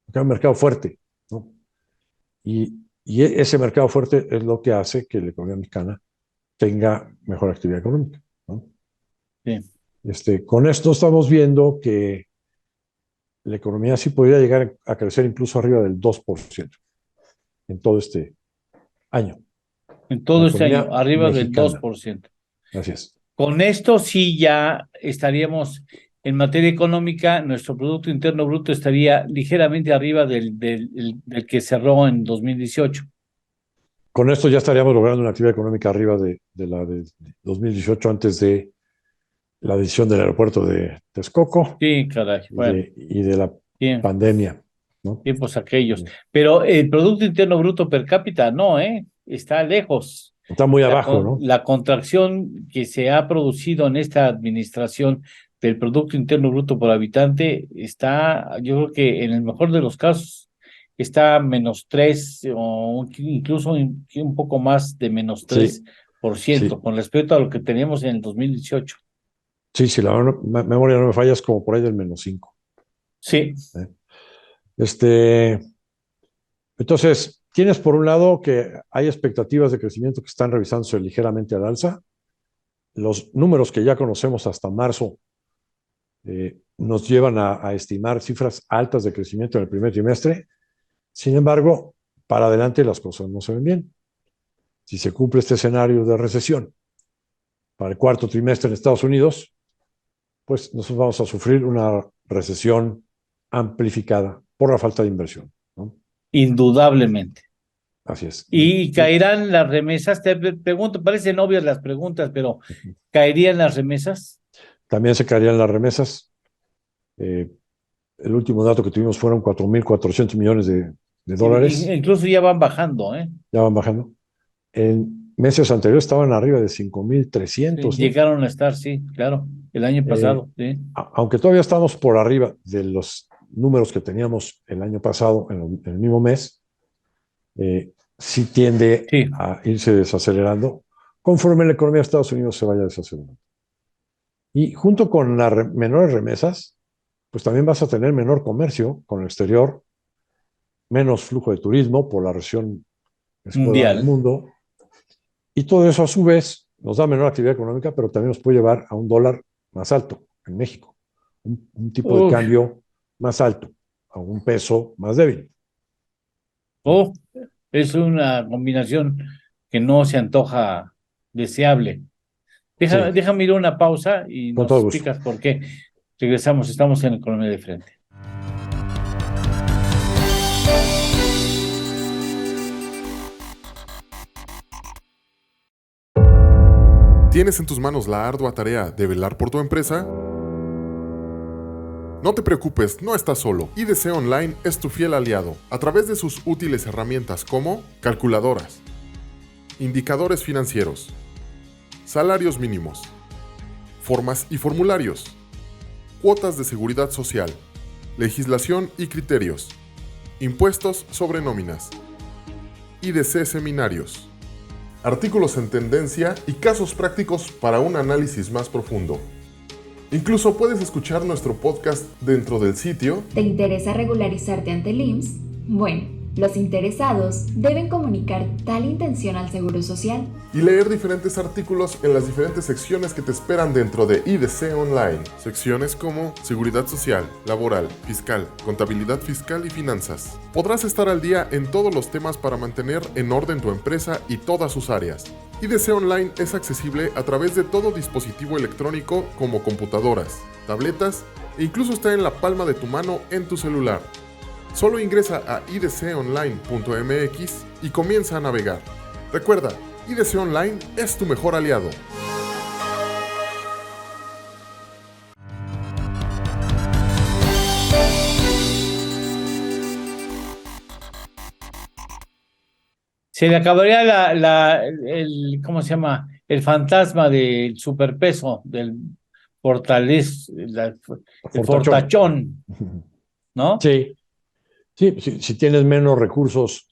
Porque hay un mercado fuerte, ¿no? Y ese mercado fuerte es lo que hace que la economía mexicana tenga mejor actividad económica, ¿no? Sí. Con esto estamos viendo que la economía sí podría llegar a crecer incluso arriba del 2% en todo este año. En todo este año, arriba mexicana. Del 2%. Así es. Con esto sí ya estaríamos, en materia económica, nuestro Producto Interno Bruto estaría ligeramente arriba del que cerró en 2018. Con esto ya estaríamos logrando una actividad económica arriba de la de 2018, antes de la decisión del aeropuerto de Texcoco. Sí, caray. Bueno, y de la pandemia, ¿no? Tiempos aquellos. Pero el Producto Interno Bruto per cápita no, está lejos. Está muy abajo, ¿no? La contracción que se ha producido en esta administración del Producto Interno Bruto por habitante está, yo creo que en el mejor de los casos, está -3 o incluso un poco más de -3%, sí, con respecto a lo que teníamos en el 2018. Sí, si la memoria no me falla, es como por ahí del -5. Sí. Entonces, tienes por un lado que hay expectativas de crecimiento que están revisándose ligeramente al alza. Los números que ya conocemos hasta marzo nos llevan a estimar cifras altas de crecimiento en el primer trimestre. Sin embargo, para adelante las cosas no se ven bien. Si se cumple este escenario de recesión para el cuarto trimestre en Estados Unidos, pues nosotros vamos a sufrir una recesión amplificada por la falta de inversión, ¿no? Indudablemente. Así es. ¿Y caerán las remesas? Te pregunto, parecen obvias las preguntas, pero ¿caerían las remesas? También se caerían las remesas. El último dato que tuvimos fueron 4.400 millones de dólares. Incluso ya van bajando, Ya van bajando. En meses anteriores estaban arriba de 5.300. Sí, llegaron a estar, sí, claro, el año pasado. Sí. Aunque todavía estamos por arriba de los números que teníamos el año pasado, en el mismo mes, sí tiende a irse desacelerando conforme la economía de Estados Unidos se vaya desacelerando. Y junto con las menores remesas, pues también vas a tener menor comercio con el exterior, menos flujo de turismo por la recesión mundial del mundo. Y todo eso a su vez nos da menor actividad económica, pero también nos puede llevar a un dólar más alto en México, un tipo de cambio más alto, a un peso más débil. Es una combinación que no se antoja deseable. Déjame ir a una pausa y nos explicas por qué. Regresamos, estamos en Economía de Frente. ¿Tienes en tus manos la ardua tarea de velar por tu empresa? No te preocupes, no estás solo. IDC Online es tu fiel aliado a través de sus útiles herramientas como calculadoras, indicadores financieros, salarios mínimos, formas y formularios, cuotas de seguridad social, legislación y criterios, impuestos sobre nóminas, IDC seminarios, artículos en tendencia y casos prácticos para un análisis más profundo. Incluso puedes escuchar nuestro podcast dentro del sitio. ¿Te interesa regularizarte ante el IMSS? Bueno, los interesados deben comunicar tal intención al Seguro Social. Y leer diferentes artículos en las diferentes secciones que te esperan dentro de IDC Online. Secciones como Seguridad Social, Laboral, Fiscal, Contabilidad Fiscal y Finanzas. Podrás estar al día en todos los temas para mantener en orden tu empresa y todas sus áreas. IDC Online es accesible a través de todo dispositivo electrónico como computadoras, tabletas e incluso está en la palma de tu mano en tu celular. Solo ingresa a idconline.mx y comienza a navegar. Recuerda, IDC Online es tu mejor aliado. Se le acabaría ¿cómo se llama? El fantasma del superpeso, del el fortachón, ¿no? Sí, sí, si tienes menos recursos,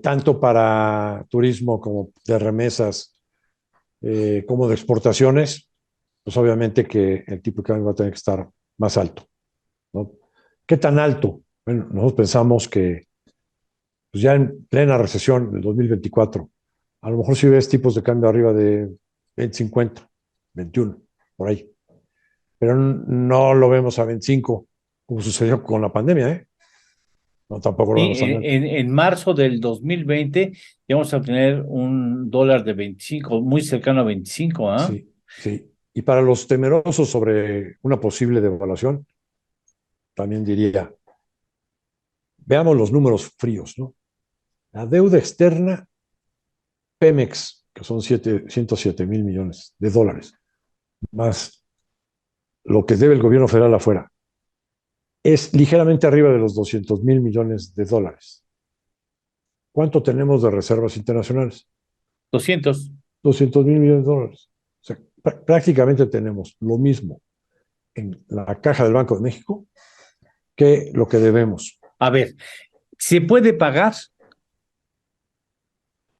tanto para turismo como de remesas, como de exportaciones, pues obviamente que el tipo de cambio va a tener que estar más alto, ¿no? ¿Qué tan alto? Bueno, nosotros pensamos que pues ya en plena recesión del 2024, a lo mejor si ves tipos de cambio arriba de 20, 21, por ahí. Pero no lo vemos a 25, como sucedió con la pandemia, ¿eh? No, tampoco lo Sí, vemos tan alto. en marzo del 2020 vamos a tener un dólar de 25, muy cercano a 25, ¿ah? Sí, sí. Y para los temerosos sobre una posible devaluación, también diría, veamos los números fríos, ¿no? La deuda externa, Pemex, que son 107 mil millones de dólares, más lo que debe el gobierno federal afuera, es ligeramente arriba de los 200 mil millones de dólares. ¿Cuánto tenemos de reservas internacionales? 200. 200 mil millones de dólares. O sea, prácticamente tenemos lo mismo en la caja del Banco de México que lo que debemos. A ver, ¿se puede pagar?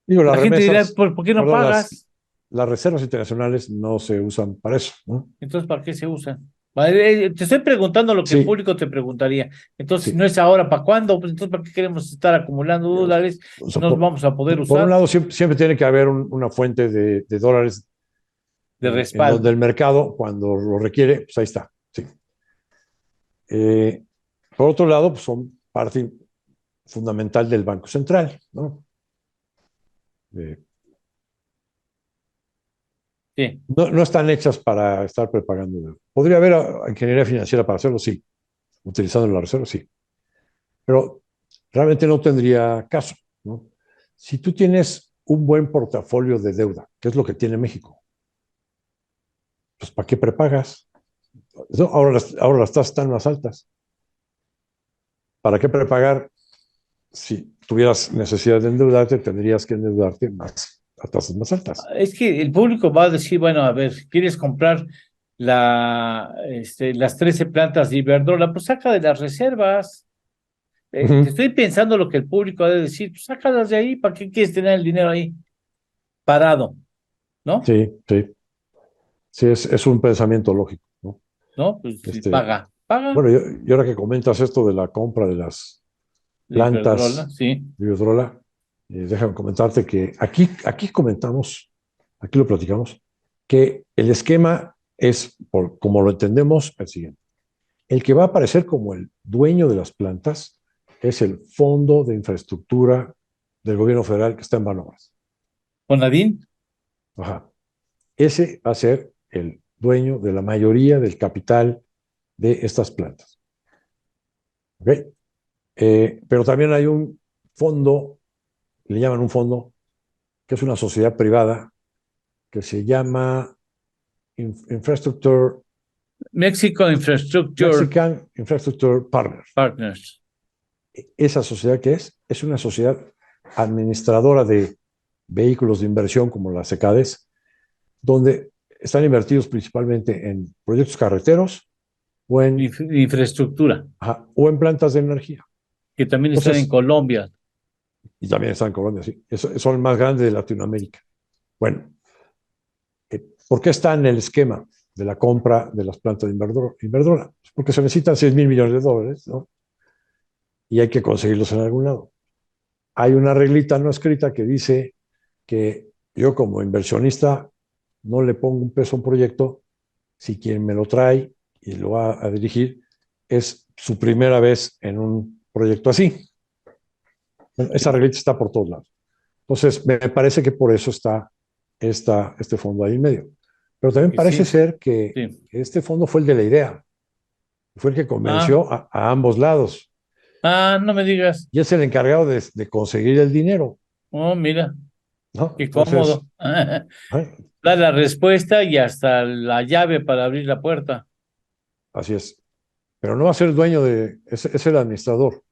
Digo, La las gente dirá, remesas, ¿por qué no perdón, pagas? las reservas internacionales no se usan para eso, ¿no? Entonces, ¿para qué se usan? Vale, te estoy preguntando lo que el Sí, público te preguntaría. Entonces, sí. no es ahora, ¿para cuándo? Pues entonces, ¿para qué queremos estar acumulando dólares O si sea, no los vamos a poder por un usar lado, siempre tiene que haber una fuente de dólares de en donde respaldo? el mercado, cuando lo requiere, pues ahí está. Sí. Eh, por otro lado, pues son parte fundamental del Banco Central, ¿no? Eh, Sí. no están hechas para estar prepagando. Podría haber ingeniería financiera para hacerlo, sí. Utilizando la reserva, sí. Pero realmente no tendría caso, ¿no? Si tú tienes un buen portafolio de deuda, que es lo que tiene México, pues ¿para qué prepagas? No, ahora las tasas están más altas. ¿Para qué prepagar? Si tuvieras necesidad de endeudarte, tendrías que endeudarte más a tasas más altas. Es que el público va a decir, bueno, a ver, ¿quieres comprar las 13 plantas de Iberdrola? Pues saca de las reservas. Te Ujú. estoy pensando lo que el público ha de decir, pues sácalas de ahí, ¿para qué quieres tener el dinero ahí parado? ¿No? Sí, sí, sí, es un pensamiento lógico, ¿no? ¿No? Pues si Este, paga bueno, y ahora que comentas esto de la compra de las de Iberdrola, plantas sí. de Iberdrola, déjame comentarte que aquí comentamos, aquí lo platicamos, que el esquema es, como lo entendemos, el siguiente. El que va a aparecer como el dueño de las plantas es el Fondo de Infraestructura del Gobierno Federal que está en Banobras. Bonadín, Ajá. Ese va a ser el dueño de la mayoría del capital de estas plantas. ¿Ok? Pero también hay un fondo, le llaman un fondo, que es una sociedad privada que se llama Infrastructure Mexico Infrastructure Mexican Infrastructure Partners. Partners. ¿Esa sociedad qué es? Es una sociedad administradora de vehículos de inversión como las CECADES, donde están invertidos principalmente en proyectos carreteros o en, Infraestructura, o en plantas de energía. que también están en Colombia. Y también están en Colombia, sí. Son el más grande de Latinoamérica. Bueno, ¿por qué está en el esquema de la compra de las plantas de Iberdrola? Porque se necesitan $6,000 millones, ¿no? Y hay que conseguirlos en algún lado. Hay una reglita no escrita que dice que yo como inversionista no le pongo un peso a un proyecto si quien me lo trae y lo va a dirigir es su primera vez en un proyecto así. Bueno, esa reglita está por todos lados. Entonces, me parece que por eso está este fondo ahí en medio. Pero también parece ser que este fondo fue el de la idea. Fue el que convenció a ambos lados. No me digas. Y es el encargado de conseguir el dinero. Oh, mira. ¿No? Qué cómodo. Da la respuesta y hasta la llave para abrir la puerta. Así es. Pero no va a ser el dueño es el administrador,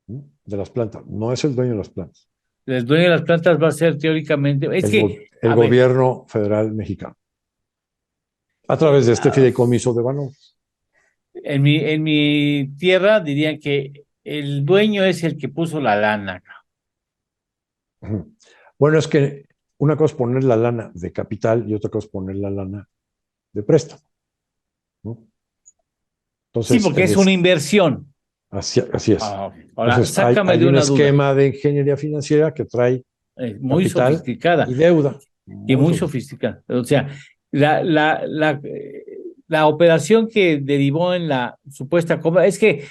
¿no?, de las plantas. No es el dueño de las plantas. El dueño de las plantas va a ser teóricamente. El gobierno federal mexicano. A través de este fideicomiso de Banorte. En mi tierra dirían que el dueño es el que puso la lana. Bueno, es que una cosa es poner la lana de capital y otra cosa es poner la lana de préstamo, ¿no? Entonces, sí, porque es una inversión. Así es. Ahora, entonces, sácame hay de un una esquema de ingeniería financiera que trae muy capital sofisticada y deuda. Y muy sofisticada. O sea, la operación que derivó en la supuesta compra es que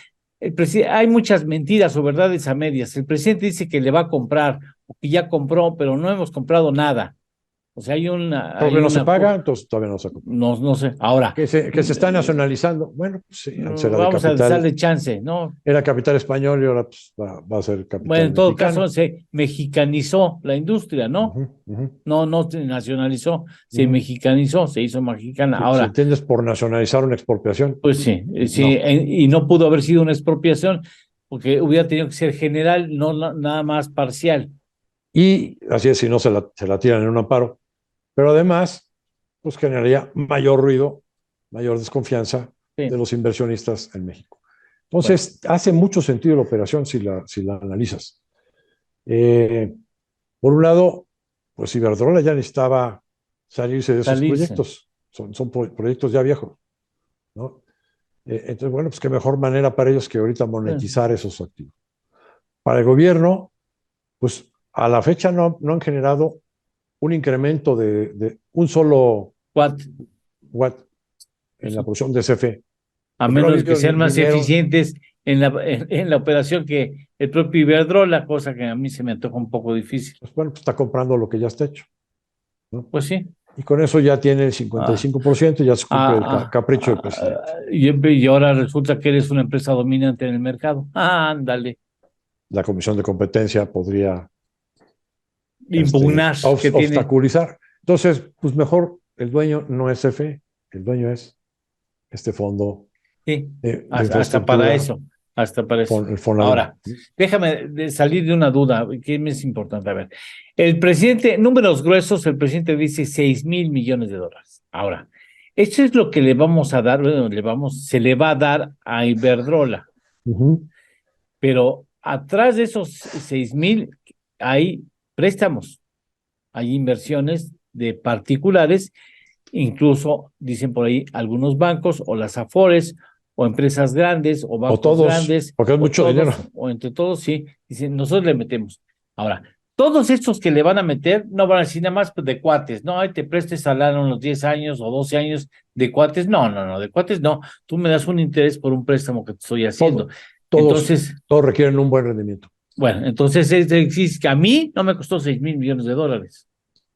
hay muchas mentiras o verdades a medias. El presidente dice que le va a comprar o que ya compró, pero no hemos comprado nada. O sea, todavía no se paga, entonces todavía no se compra. No sé. Ahora. Que se está nacionalizando. Bueno, pues sí, vamos a darle chance, ¿no? Era capital español y ahora pues, va a ser capital bueno, en todo mexicano. caso, se mexicanizó la industria, ¿no? No se nacionalizó, se mexicanizó, se hizo mexicana. Sí, ahora. si entiendes por nacionalizar una expropiación. Pues sí, y no pudo haber sido una expropiación porque hubiera tenido que ser general, no nada más parcial. Y así es, si no se la tiran en un amparo. Pero además, pues generaría mayor ruido, mayor desconfianza de los inversionistas en México. Entonces, hace mucho sentido la operación si la analizas. Por un lado, pues Iberdrola ya necesitaba salirse de esos proyectos. Son proyectos ya viejos, ¿no? Entonces, bueno, pues qué mejor manera para ellos que ahorita monetizar esos activos. Para el gobierno, pues a la fecha no han generado un incremento de un solo watt en la producción de CFE. A menos que sean más eficientes en la operación que el propio Iberdrola, cosa que a mí se me antoja un poco difícil. Pues bueno, pues está comprando lo que ya está hecho, ¿no? Pues sí. Y con eso ya tiene el 55% y ya se cumple el capricho del presidente. Y ahora resulta que eres una empresa dominante en el mercado. Ándale. La Comisión de Competencia podría impugnar, obstaculizar. Entonces, pues mejor el dueño no es CFE, el dueño es este fondo. Sí, hasta para eso. Ahora, déjame salir de una duda que es importante. A ver, el presidente, números gruesos, el presidente dice $6,000 millones. Ahora, esto es lo que le vamos a dar, se le va a dar a Iberdrola. Pero atrás de esos 6,000 hay préstamos, hay inversiones de particulares, incluso dicen por ahí algunos bancos o las Afores o empresas grandes o bancos grandes. Porque es mucho dinero. O entre todos, sí, dicen, nosotros le metemos. Ahora, todos estos que le van a meter no van a decir nada más de cuates, no, ahí te prestes salario unos 10 años o 12 años de cuates, no, de cuates no, tú me das un interés por un préstamo que te estoy haciendo. Todos requieren un buen rendimiento. Bueno, entonces que a mí no me costó $6,000 millones.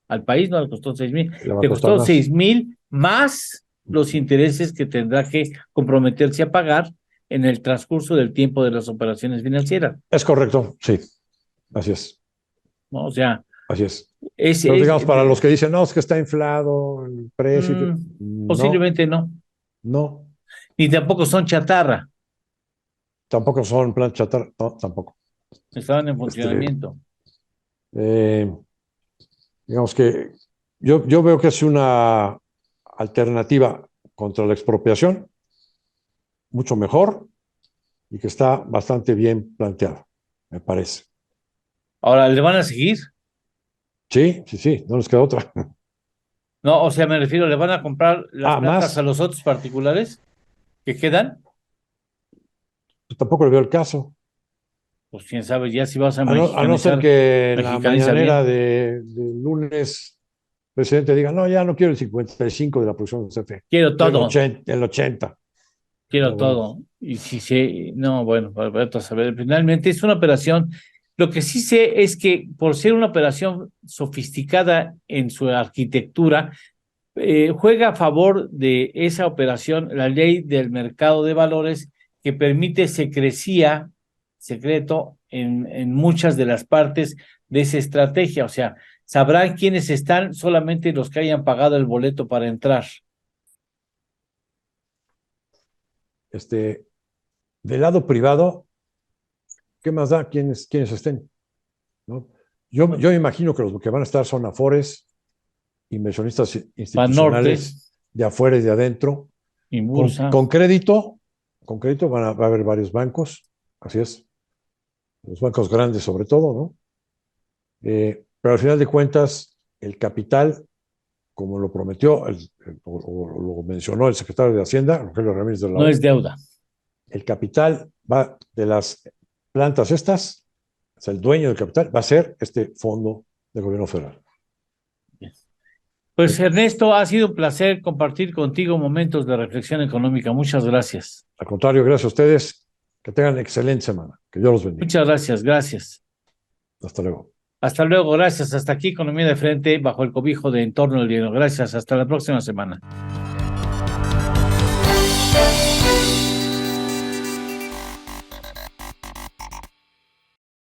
Al país no le costó 6,000. Le costó 6,000 más los intereses que tendrá que comprometerse a pagar en el transcurso del tiempo de las operaciones financieras. Es correcto, sí. Así es. ¿No? O sea. Así es. Pero digamos, para los que dicen, no, es que está inflado el precio. Posiblemente no. No, Ni tampoco son chatarra, tampoco son plan chatarra, no, tampoco. estaban en Este, funcionamiento. eh, digamos que yo veo que es una alternativa contra la expropiación, mucho mejor y que está bastante bien planteada, me parece. Ahora, ¿le van a seguir? Sí, sí, sí, no les queda otra. No, o sea, me refiero, ¿le van a comprar las plantas a Más, los otros particulares que quedan? pues tampoco le veo el caso. Pues quién sabe, ya si vas a A no ser mexicanizar, que en la mexicaniza mañanera bien. de lunes el presidente diga, no, ya no quiero el 55 de la producción de CFE, Quiero quiero todo, el 80. quiero Pero bueno, todo. Y si sé, no, bueno, Alberto, a saber, finalmente es una operación. Lo que sí sé es que por ser una operación sofisticada en su arquitectura, juega a favor de esa operación la ley del mercado de valores que permite secrecía, secreto, en muchas de las partes de esa estrategia. O sea, sabrán quiénes están solamente los que hayan pagado el boleto para entrar. este, del lado privado, ¿qué más da quiénes estén? ¿No? Yo imagino que los que van a estar son afores, inversionistas Banorte, institucionales de afuera y de adentro, con, Inbursa. con crédito, con crédito va a haber varios bancos, así es, los bancos grandes sobre todo, ¿no? Pero al final de cuentas, el capital, como lo prometió o lo mencionó el secretario de Hacienda, Rogelio Ramírez de la No es O, deuda. el capital va de las plantas estas, o sea, el dueño del capital va a ser este fondo del gobierno federal. Pues Ernesto, ha sido un placer compartir contigo momentos de reflexión económica. Muchas gracias. Al contrario, gracias a ustedes, que tengan excelente semana, que Dios los bendiga. Muchas gracias, gracias. Hasta luego. Hasta luego, gracias. Hasta aquí, Economía de Frente, bajo el cobijo de Entorno del Dinero. Gracias, hasta la próxima semana.